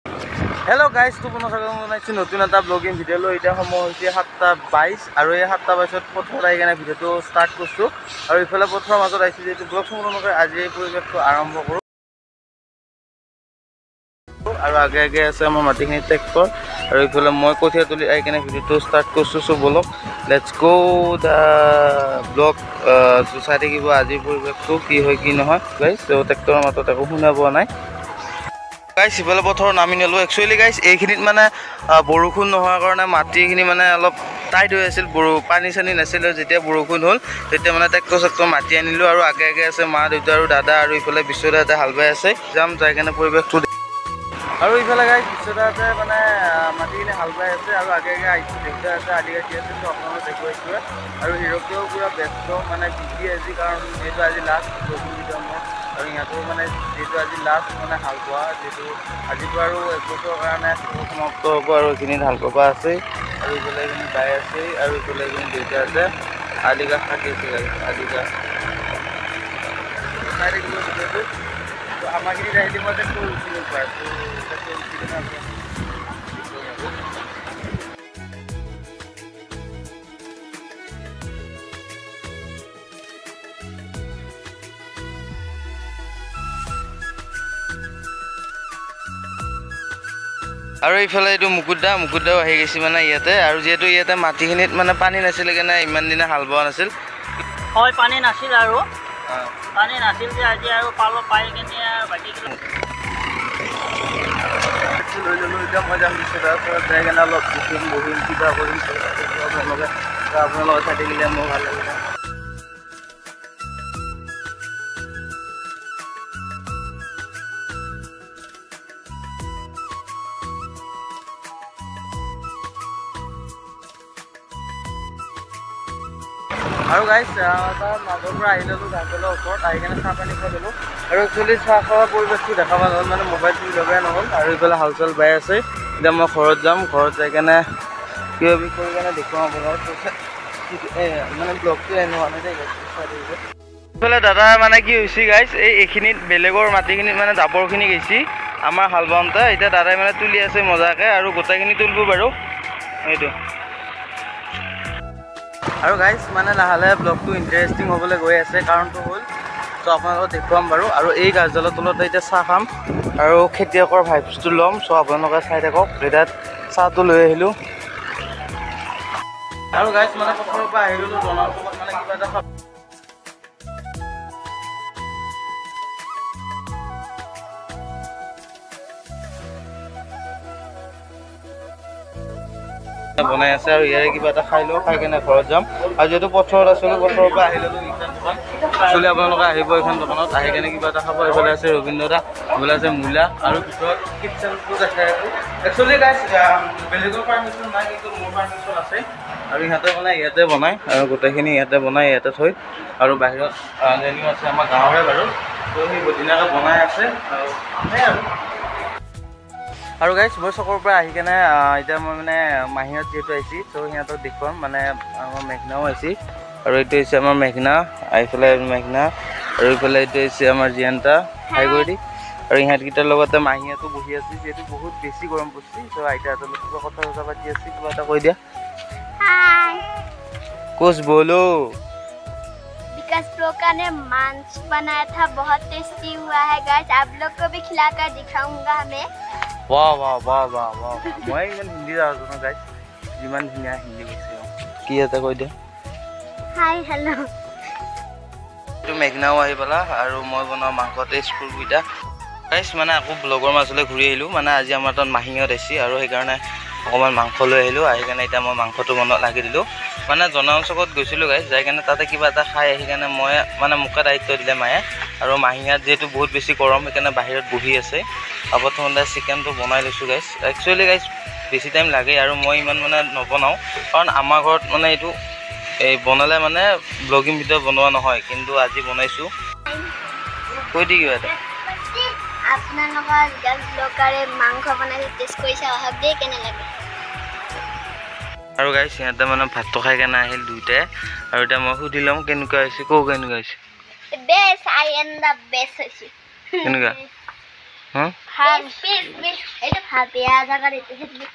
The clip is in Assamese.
Hello guys, to puno sagang muna si notun na vlogging video lo ita homo hoise 7:22 aru ei 7:22 pothor ai gena video to start korsu aru ifala pothor majot aisi je to vlog সম্পূর্ণ করে আজি এই পরিবেশটো আরম্ভ কৰো আৰু আগে আগে আছে আমাৰ মাটিখিনি ট্ৰেক্টৰ আৰু ifala মই কঠিয়া তুলি আই গena video to start korsu so bolok let's go the vlog society কিবা আজি পৰিবেশটো কি হয় কি নহয় guys তো ট্ৰেক্টৰৰ মাতত একো শুনা পোৱা নাই guys ইফালে পথৰ নামি নেলো একচুয়ালি guys এইখিনিত মানে বৰষুণ নোহোৱাৰ কাৰণে মাটিখিনি মানে অলপ টাইট হৈ আছিল পানী চানি নাছিল যেতিয়া বৰষুণ হল তেতিয়া মানে ট্ৰেক্টৰ মাটি আনিলো আৰু আগে আগে আছে মা দেউতা আৰু দাদা আৰু ইফালে বিশ্বদাতে হাল বাই আছে যাম যাই কেনে পৰিবেশটো আৰু ইফালে guys বিশ্বদাতে মানে মাটিখিনি হাল বাই আছে আৰু আগে আগে আইছি দেউতা আছে আদি গাছি আছে তো আপোনালোকে দেখুৱাইছো আৰু হিৰকেও পুৰা ব্যস্ত মানে বিজি আজি কাৰণ এইটো আজি লাষ্ট ভিডিও মোৰ আৰু ইয়াতো মানে যেটো আজি লাষ্ট মানে হাল বোৱা যেটো আজি আৰু এক বছৰৰ কাৰণে সমাপ্ত হ'ব আৰু এখিনি হাল বোৱা আছে আৰু ইফালে এখিনি বাই আছে আৰু ইফালে এখিনি দেউতা আছে আদিগা থাকি আছে আদিগা সাইডে গিয়ে দেখো তো আমাগিরি রাইডি মধ্যে তো উঠিল পায় তো এটা তো উঠিল না আৰু ইফালে এটো মুকুদ্দাও আহি গৈছি মানে ইয়াতে আৰু যেটো ইয়াতে মাটিখিনিত মানে পানী নাছিল কেনে ইমান দিনা হাল বোৱা নাছিল হয় পানী নাছিল আৰু পানী নাছিল যে আজি আৰু পালো পাই কেনে বাকি লৈ ললো এতিয়া মই যাম বিচৰা যাই কেনে অলপ বহিম কিবা কৰিম আপোনালোকে চাই থাকিলে মোৰ ভাল লাগিব আৰু গাইস তাৰ মাজৰ পৰা আহিলো গাঁৱৰ ওচৰত আহি কেনে চাহ পানী খাই দিলো আৰু একচুয়ালি চাহ খোৱা পৰিবেশটো দেখা পাল মানে মোবাইলটো লগাই নহল আৰু ইফালে হালচাল বাই আছে এতিয়া মই ঘৰত যাম ঘৰত যাই কেনে কিবা কৰি কেনে দেখুৱাম আপোনাক মানে ব্লগটো এনোৱা নাই দেই ইফালে দাদা মানে কি হৈছে গাইস এইখিনিত বেলেগৰ মাটিখিনিত মানে জাবৰখিনি গৈছি আমাৰ হাল বাওঁতে এতিয়া দাদাই মানে তুলি আছে মজাকে আৰু গোটাইখিনি তুলব বাৰু এইটো আৰু গাইস মানে লাহালে ব্লগটো ইন্টাৰেষ্টিং হ'বলৈ গৈ আছে কাৰণটো হ'ল তো আপোনালোকক দেখুৱাম বাৰু আৰু এই গাছডালৰ তলত এতিয়া চাহ খাম আৰু খেতিয়কৰ ভাইবছটো ল'ম সো আপোনালোকে চাই থাকক এটাত চাহটো লৈ আহিলো আৰু গাইস মানে পথাৰৰ পৰা আহিলো জনাৰ লগত মানে কিবা এটা বনাই আছে আৰু ইয়াৰে কিবা এটা খাই লও খাই কেনে ঘৰত যাম আৰু যেটো পথৰত আছিল পথৰৰ পৰা আহিলো ইখান দোকান চলি আপোনালোকে আহিব ইখান দোকানত আহি কেনে কিবা এটা খাব এফালে আছে ৰবীন্দ্ৰদা এফালে আছে মূলা আৰু পিছত কিচেনটো দেখাই আছো একচুয়ালি গাইস বেলেগৰ পাৰমিশন নাই কিন্তু মোৰ পাৰমিশন আছে আৰু ইহঁতে মানে ইয়াতে বনাই আৰু গোটেইখিনি ইয়াতে বনাই ইয়াতে থৈ আৰু বাহিৰত যেনিও আছে আমাৰ গাঁৱৰে বাৰু তো সেই বদিনাকে বনাই আছে আৰু গাইস মই চকৰ পৰা আহি কেনে এতিয়া মই মানে মাহিৰত যেটো আইছি তো হিহঁতক দেখুৱাম মানে আমাৰ মেঘনাও আইছি আৰু এইটো হৈছে আমাৰ মেঘনা আইফালে মেঘনা আৰু ইফালে এইটো হৈছে আমাৰ জিয়ান্তা হাই গৰি আৰু ইহঁতকেইটাৰ লগতে মাহিয়াটো বহি আছে যেটো বহুত বেছি গৰম পড়ছি তো আইতাহঁতৰ লগত কথা পাতি আছে কিবা এটা কৈ দিয়া हाय कुछ बोलो विकास ब्रोका ने मांस बनाया था बहुत टेस्टी हुआ है गाइस आप लोग को भी खिलाकर दिखाऊंगा हमें वाह वाह वाह वाह वाह मैं इवन हिंदी जानो ना गाइस जिमान धुनिया हिंदी কৈছে কি এটা কৈ দিয়া हाय हेलो তো মেঘনাও আহি পালা আৰু মই বনাও মাংসতে স্কুল গুইটা গাইস মানে আকৌ ব্লগৰ মাজলৈ ঘূৰি আহিলো মানে আজি আমাৰ তাত মাহিঙত আইছি আৰু সেই কাৰণে অকমান মাংস লৈ আহিলো আহি কেনে এটা মই মাংসটো বনাত লাগি দিলো মানে জনাংশকত গৈছিলো গাইস যাই কেনে তাতে কিবা এটা খাই আহি কেনে মই মানে মুকা দায়িত্ব দিলে মায়ে আৰু মাহিঙাত যেটো বহুত বেছি গৰম সেইকাৰণে বাহিৰত বহি আছে প্ৰথমতে চিকেনটো বনাই লৈছো গাইস একচুয়ালি গাইস বেছি টাইম লাগে আৰু মই ইমান মানে নবনাও কাৰণ আমাৰ ঘৰত মানে এইটো এই বনালে মানে ব্লগিং ভিডিও বনোৱা নহয় কিন্তু আজি বনাইছো কৈ দি কিবা এটা আপনাৰ লগৰ গাছ ব্লকাৰে মাংস বনাই টেষ্ট কৰিছা হক দে কেনে লাগে আৰু গাইস ইয়াতে মানে ভাতটো খাই কেনে আহিল দুইটাই আৰু এটা মই সুধিলাম কেনেকুৱা হৈছে কও কেনেকুৱা হৈছে best I am the best হৈছে কেনেকুৱা हाँ, प्लीज प्लीज ये तो भातिया जगह देते हैं प्लीज